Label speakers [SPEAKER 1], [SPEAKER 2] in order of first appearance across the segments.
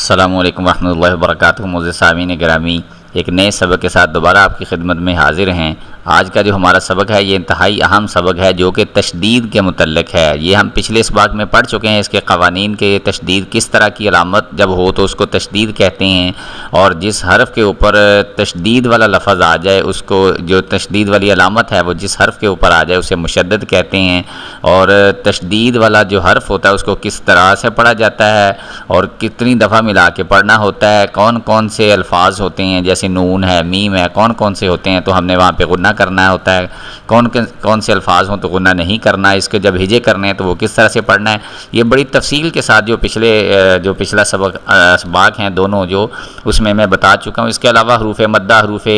[SPEAKER 1] السلام علیکم ورحمۃ اللہ وبرکاتہ۔ معزز سامعین گرامی، ایک نئے سبق کے ساتھ دوبارہ آپ کی خدمت میں حاضر ہیں۔ آج کا جو ہمارا سبق ہے یہ انتہائی اہم سبق ہے جو کہ تشدید کے متعلق ہے۔ یہ ہم پچھلے اسباق میں پڑھ چکے ہیں، اس کے قوانین کے تشدید کس طرح کی علامت جب ہو تو اس کو تشدید کہتے ہیں، اور جس حرف کے اوپر تشدید والا لفظ آ جائے اس کو، جو تشدید والی علامت ہے وہ جس حرف کے اوپر آ جائے اسے مشدد کہتے ہیں، اور تشدید والا جو حرف ہوتا ہے اس کو کس طرح سے پڑھا جاتا ہے اور کتنی دفعہ ملا کے پڑھنا ہوتا ہے، کون کون سے الفاظ ہوتے ہیں جیسے نون ہے، میم ہے، کون کون سے ہوتے ہیں تو ہم نے وہاں پہ غنہ کرنا ہوتا ہے، کون سے الفاظ ہوں تو غنہ نہیں کرنا ہے، اس کے جب ہجے کرنے ہیں تو وہ کس طرح سے پڑھنا ہے، یہ بڑی تفصیل کے ساتھ جو پچھلا اسباق ہیں دونوں جو اس میں بتا چکا ہوں۔ اس کے علاوہ حروف مدہ، حروف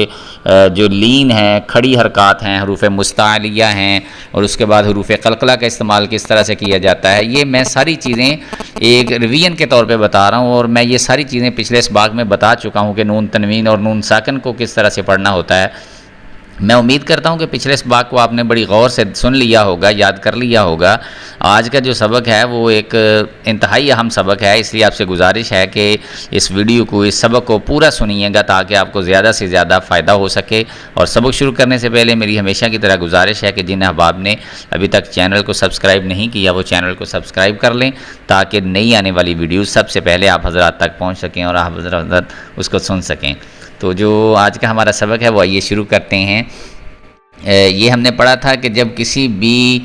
[SPEAKER 1] جو لین ہیں، کھڑی حرکات ہیں، حروف مستعلیہ ہیں، اور اس کے بعد حروف قلقلہ کا استعمال کس طرح سے کیا جاتا ہے، یہ میں ساری چیزیں ایک ریویژن کے طور پہ بتا رہا ہوں، اور میں یہ ساری چیزیں پچھلے اسباق میں بتا چکا ہوں کہ نون تنوین اور نون ساکن کو کس طرح سے پڑھنا ہوتا ہے۔ میں امید کرتا ہوں کہ پچھلے اسباق کو آپ نے بڑی غور سے سن لیا ہوگا، یاد کر لیا ہوگا۔ آج کا جو سبق ہے وہ ایک انتہائی اہم سبق ہے، اس لیے آپ سے گزارش ہے کہ اس ویڈیو کو، اس سبق کو پورا سنیے گا تاکہ آپ کو زیادہ سے زیادہ فائدہ ہو سکے۔ اور سبق شروع کرنے سے پہلے میری ہمیشہ کی طرح گزارش ہے کہ جن احباب نے ابھی تک چینل کو سبسکرائب نہیں کیا وہ چینل کو سبسکرائب کر لیں تاکہ نئی آنے والی ویڈیوز سب سے پہلے آپ حضرات تک پہنچ سکیں اور آپ حضرات اس کو سن سکیں۔ تو جو آج کا ہمارا سبق ہے وہ آئیے شروع کرتے ہیں۔ یہ ہم نے پڑھا تھا کہ جب کسی بھی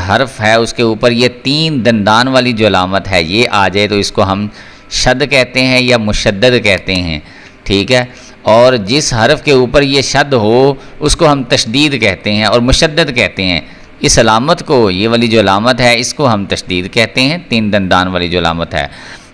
[SPEAKER 1] حرف ہے اس کے اوپر یہ 3 دندان والی جو علامت ہے یہ آ جائے تو اس کو ہم شد کہتے ہیں یا مشدد کہتے ہیں، ٹھیک ہے، اور جس حرف کے اوپر یہ شد ہو اس کو ہم تشدید کہتے ہیں اور مشدد کہتے ہیں۔ اس علامت کو، یہ والی جو علامت ہے اس کو ہم تشدید کہتے ہیں، 3 دندان والی جو علامت ہے،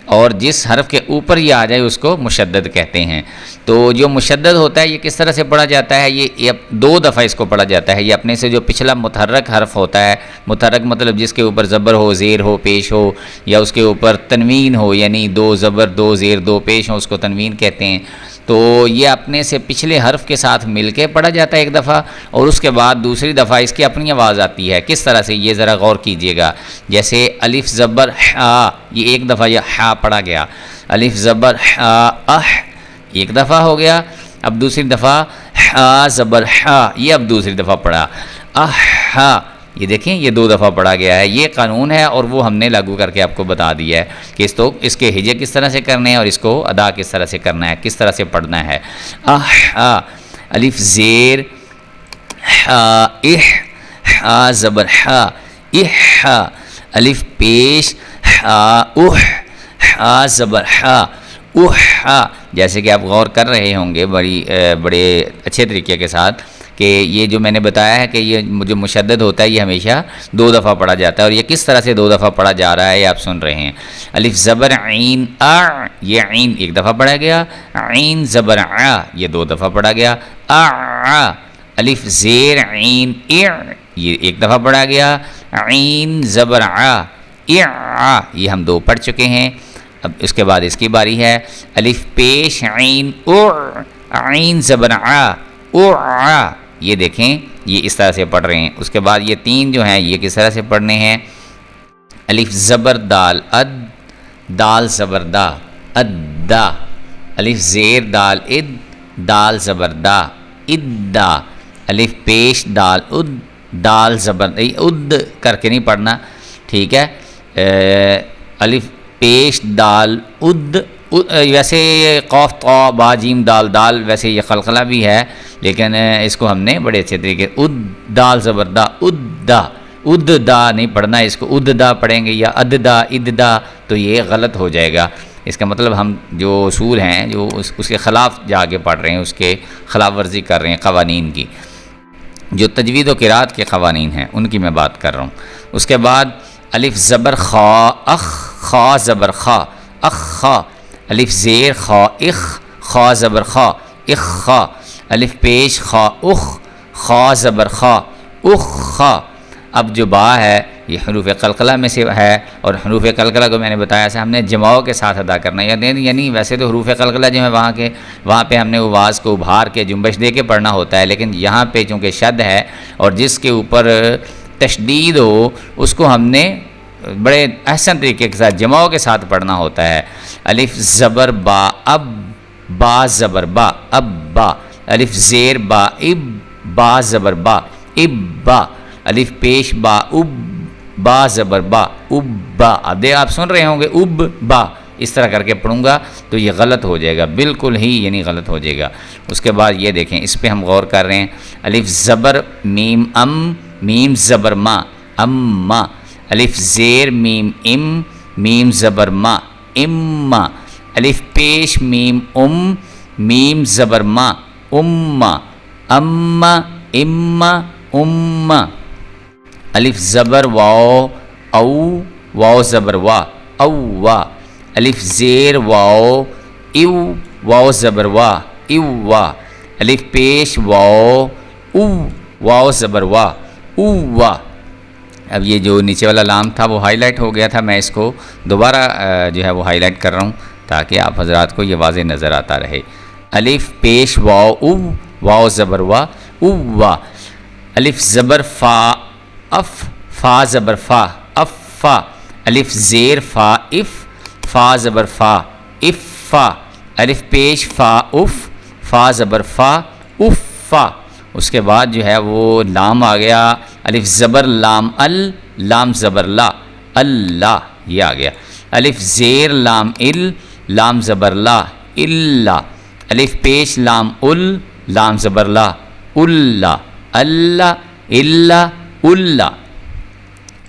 [SPEAKER 1] اور جس حرف کے اوپر یہ آ جائے اس کو مشدد کہتے ہیں۔ تو جو مشدد ہوتا ہے یہ کس طرح سے پڑھا جاتا ہے، یہ 2 دفعہ اس کو پڑھا جاتا ہے۔ یہ اپنے سے جو پچھلا متحرک حرف ہوتا ہے، متحرک مطلب جس کے اوپر زبر ہو، زیر ہو، پیش ہو، یا اس کے اوپر تنوین ہو، یعنی 2 زبر 2 زیر 2 پیش ہو، اس کو تنوین کہتے ہیں۔ تو یہ اپنے سے پچھلے حرف کے ساتھ مل کے پڑھا جاتا ہے ایک دفعہ، اور اس کے بعد دوسری دفعہ اس کی اپنی آواز آتی ہے۔ کس طرح سے، یہ ذرا غور کیجئے گا۔ جیسے الف زبر ح، یہ ایک دفعہ یہ ح پڑھا گیا، الف زبر ح اح، ایک دفعہ ہو گیا، اب دوسری دفعہ ح زبر ح، یہ اب دوسری دفعہ پڑھا، اح، یہ دیکھیں یہ 2 دفعہ پڑھا گیا ہے۔ یہ قانون ہے اور وہ ہم نے لاگو کر کے آپ کو بتا دیا ہے کہ اس کے ہجے کس طرح سے کرنے ہیں اور اس کو ادا کس طرح سے کرنا ہے، کس طرح سے پڑھنا ہے۔ اح، الف زیر ح اح، ح زبر ح اح، الف پیش ح اح، ح زبر ح اح۔ جیسے کہ آپ غور کر رہے ہوں گے بڑے اچھے طریقے کے ساتھ کہ یہ جو میں نے بتایا ہے کہ یہ جو مشدد ہوتا ہے یہ ہمیشہ 2 دفعہ پڑھا جاتا ہے، اور یہ کس طرح سے 2 دفعہ پڑھا جا رہا ہے یہ آپ سن رہے ہیں۔ الف زبر عین ا، یہ عین ایک دفعہ پڑھا گیا، عین زبر ع، یہ 2 دفعہ پڑھا گیا، ا، الف زیر عین ا، یہ ایک دفعہ پڑھا گیا، عین زبر ع، یہ ہم 2 پڑھ چکے ہیں۔ اب اس کے بعد اس کی باری ہے، الف پیش عین او، عین زبر ع، او، یہ دیکھیں یہ اس طرح سے پڑھ رہے ہیں۔ اس کے بعد یہ 3 جو ہیں یہ کس طرح سے پڑھنے ہیں، الف زبر دال اد، دال زبر دا ادا، الف زیر دال اد، دال زبر دا ادا، الف پیش دال اد، دال زبر اد کر کے نہیں پڑھنا، ٹھیک ہے، الف پیش دال اد، ویسے قاف طا با جیم دال دال ویسے یہ قلقلہ بھی ہے، لیکن اس کو ہم نے بڑے اچھے طریقے اد، دال زبر دا ادا، اد دا نہیں پڑھنا، اس کو اد دا پڑھیں گے یا اد دا اد دا تو یہ غلط ہو جائے گا۔ اس کا مطلب ہم جو اصول ہیں جو اس کے خلاف جا کے پڑھ رہے ہیں، اس کے خلاف ورزی کر رہے ہیں قوانین کی، جو تجوید و قرات کے قوانین ہیں ان کی میں بات کر رہا ہوں۔ اس کے بعد الف زبر خا اخ، خا زبر خا اخ خا، الف زیر خا اخ، خا زبر خا اخ خا، الف پیش خا اخ، خا زبر خا اخ خا۔ اب جو با ہے یہ حروف قلقلہ میں سے ہے، اور حروف قلقلہ کو میں نے بتایا سے ہم نے جماؤں کے ساتھ ادا کرنا ہے، یعنی ویسے تو حروف قلقلہ جو ہے وہاں پہ ہم نے آواز کو ابھار کے جنبش دے کے پڑھنا ہوتا ہے، لیکن یہاں پہ چونکہ شد ہے اور جس کے اوپر تشدید ہو اس کو ہم نے بڑے احسن طریقے کے ساتھ جماؤں کے ساتھ پڑھنا ہوتا ہے۔ الف زبر با اب، با زبر با اب با، الف زیر با اب، با زبر با اب با، الف پیش با اب، با زبر با اب با۔ اب دے آپ سن رہے ہوں گے اب با، اس طرح کر کے پڑھوں گا تو یہ غلط ہو جائے گا، بالکل ہی یعنی غلط ہو جائے گا۔ اس کے بعد یہ دیکھیں، اس پہ ہم غور کر رہے ہیں، الف زبر میم ام، میم زبر ما اما، الف زیر میم ام، میم زبر ما اما، الف پیش میم میم زبر ما اما، اما اما اما، الف زبر واو او، واو زبر وا او وا، الف زیر واو ایو، واو زبر وا ایو وا، الف پیش واو او، واو زبر وا او وا۔ اب یہ جو نیچے والا لام تھا وہ ہائی لائٹ ہو گیا تھا، میں اس کو دوبارہ جو ہے وہ ہائی لائٹ کر رہا ہوں تاکہ آپ حضرات کو یہ واضح نظر آتا رہے۔ الف پیش واو او، واو زبر وا او وا، الف زبر فا اف، فا زبر فا اف فا، الف زیر فا اف، فا زبر فا اف فا، الف پیش فا اف، فا زبر فا اف فا۔ اس کے بعد جو ہے وہ لام آ گیا، الف زبر لام ال، لام زبر لا اللہ، یہ آ گیا، الف زیر لام ال، لام زبر لا اللہ، الف پیش لام ال، لام زبر لا اللہ، اللہ اللہ اللہ،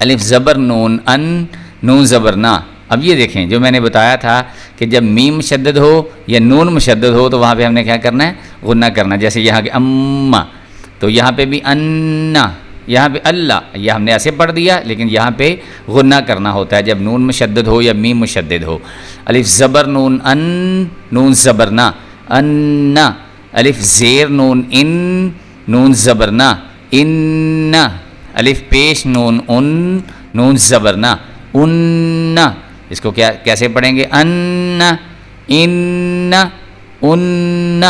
[SPEAKER 1] الف زبر نون ان، نون زبر نا۔ اب یہ دیکھیں جو میں نے بتایا تھا کہ جب میم مشدد ہو یا نون مشدد ہو تو وہاں پہ ہم نے کیا کرنا ہے، غنہ کرنا، جیسے یہاں کہ اما، تو یہاں پہ بھی انا، یہاں پہ اللہ، یہ ہم نے ایسے پڑھ دیا، لیکن یہاں پہ غنہ کرنا ہوتا ہے جب نون مشدد ہو یا میم مشدد ہو۔ الف زبر نون ان، نون زبر نا انا، الف زیر نون ان، نون زبر نا ان، الف پیش نون ان، نون زبر نا ان، اس کو کیسے پڑھیں گے، ان ان ان۔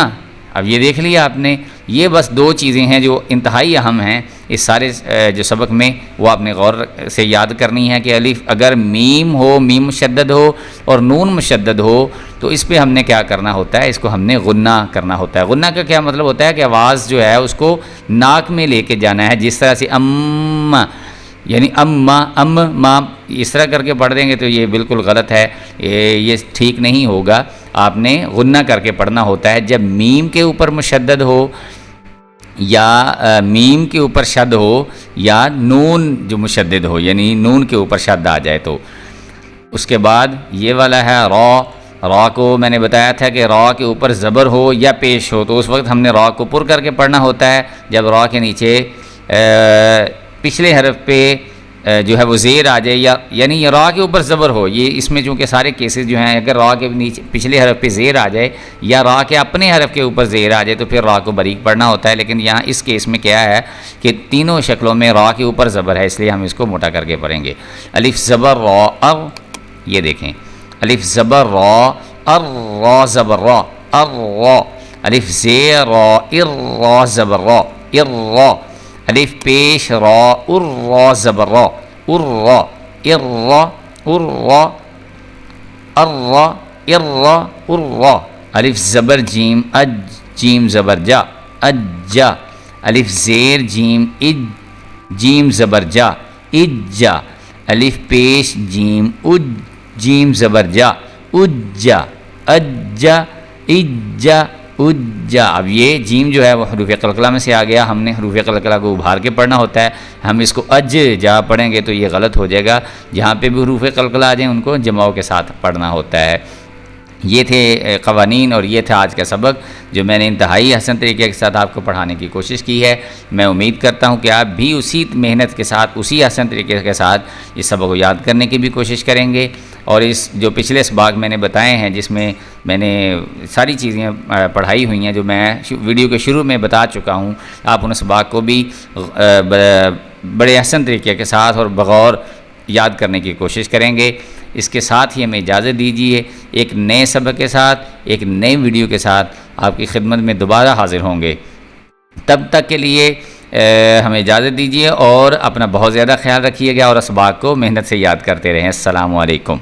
[SPEAKER 1] اب یہ دیکھ لیا آپ نے، یہ بس دو چیزیں ہیں جو انتہائی اہم ہیں اس سارے جو سبق میں، وہ آپ نے غور سے یاد کرنی ہے کہ الف اگر میم ہو، میم مشدد ہو اور نون مشدد ہو تو اس پہ ہم نے کیا کرنا ہوتا ہے، اس کو ہم نے غنہ کرنا ہوتا ہے۔ غنہ کا کیا مطلب ہوتا ہے کہ آواز جو ہے اس کو ناک میں لے کے جانا ہے، جس طرح سے ام، یعنی اما ام ما، اس طرح کر کے پڑھ دیں گے تو یہ بالکل غلط ہے، یہ ٹھیک نہیں ہوگا۔ آپ نے غنہ کر کے پڑھنا ہوتا ہے جب میم کے اوپر مشدد ہو یا میم کے اوپر شد ہو یا نون جو مشدد ہو، یعنی نون کے اوپر شد آ جائے تو۔ اس کے بعد یہ والا ہے را، را کو میں نے بتایا تھا کہ را کے اوپر زبر ہو یا پیش ہو تو اس وقت ہم نے را کو پر کر کے پڑھنا ہوتا ہے، جب را کے نیچے پچھلے حرف پہ جو ہے وہ زیر آ جائے، یا یعنی یہ را کے اوپر زبر ہو، یہ اس میں چونکہ سارے کیسز جو ہیں اگر را کے نیچے پچھلے حرف پہ زیر آ جائے یا را کے اپنے حرف کے اوپر زیر آ جائے تو پھر را کو باریک پڑھنا ہوتا ہے، لیکن یہاں اس کیس میں کیا ہے کہ تینوں شکلوں میں را کے اوپر زبر ہے، اس لیے ہم اس کو موٹا کر کے پڑھیں گے۔ الف زبر را ار، یہ دیکھیں الف زبر را ار، را زبر را ار را، الف زیر را ار، را زبر را ار را، الف پیش را ار، را زبر را ار را ار را ار را ار را ار را ار را، الف زبر جیم اج، جیم زبر جا اج جا، الف زیر جیم اج، جیم زبر جا اج جا، الف پیش جیم اج، جیم زبر جا اج جا اج جا اج جا اج جا۔ اب یہ جیم جو ہے وہ حروف قلقلہ میں سے آ گیا، ہم نے حروف قلقلہ کو ابھار کے پڑھنا ہوتا ہے، ہم اس کو اج جا پڑھیں گے تو یہ غلط ہو جائے گا، جہاں پہ بھی حروف قلقلہ آ جائیں ان کو جماؤ کے ساتھ پڑھنا ہوتا ہے۔ یہ تھے قوانین اور یہ تھا آج کا سبق جو میں نے انتہائی حسن طریقے کے ساتھ آپ کو پڑھانے کی کوشش کی ہے۔ میں امید کرتا ہوں کہ آپ بھی اسی محنت کے ساتھ، اسی حسن طریقے کے ساتھ اس سبق کو یاد کرنے کی بھی کوشش کریں گے، اور اس جو پچھلے اسباق میں نے بتائے ہیں جس میں میں نے ساری چیزیں پڑھائی ہوئی ہیں جو میں ویڈیو کے شروع میں بتا چکا ہوں، آپ ان اسباق کو بھی بڑے حسن طریقے کے ساتھ اور بغور یاد کرنے کی کوشش کریں گے۔ اس کے ساتھ ہی ہمیں اجازت دیجیے، ایک نئے سبق کے ساتھ، ایک نئے ویڈیو کے ساتھ آپ کی خدمت میں دوبارہ حاضر ہوں گے۔ تب تک کے لیے ہمیں اجازت دیجیے اور اپنا بہت زیادہ خیال رکھیے گا اور اسباق کو محنت سے یاد کرتے رہیں۔ السلام علیکم۔